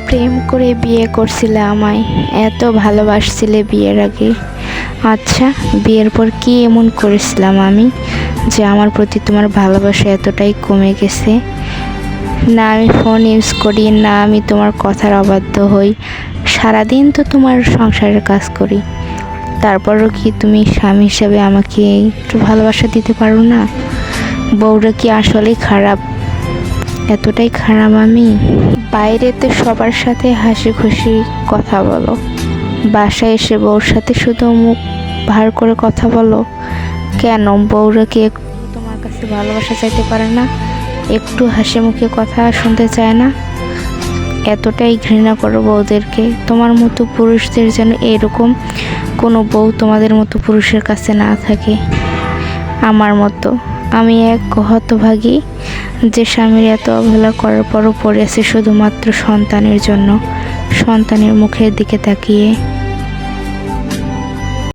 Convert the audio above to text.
প্রেম করে বিয়ে করছিলে আমায়, এত ভালোবাসছিলে বিয়ের আগে। আচ্ছা, বিয়ের পর কি এমন করেছিলাম আমি যে আমার প্রতি তোমার ভালোবাসা এতটাই কমে গেছে? না আমি ফোন ইউজ করি, না আমি তোমার কথার অবাধ্য হই, সারাদিন তো তোমার সংসারের কাজ করি, তারপরও কি তুমি স্বামী হিসাবে আমাকে একটু ভালোবাসা দিতে পারো না? বউটা কি আসলেই খারাপ? এতটাই খারাপ আমি? বাইরেতে সবার সাথে হাসি খুশি কথা বলো, বাসায় এসে বউর সাথে শুধু মুখ ভার করে কথা বলো। কেন বউরা কি একটু তোমার কাছে ভালোবাসা চাইতে পারে না? একটু হাসি মুখে কথা শুনতে চায় না? এতটাই ঘৃণা করো বউদেরকে? তোমার মতো পুরুষদের যেন এরকম কোনো বউ তোমাদের মতো পুরুষের কাছে না থাকে। আমার মতো আমি এক হতভাগী যে স্বামীর এত অবহেলা করার পরও পড়ে আছে শুধুমাত্র সন্তানের জন্য, সন্তানের মুখের দিকে তাকিয়ে।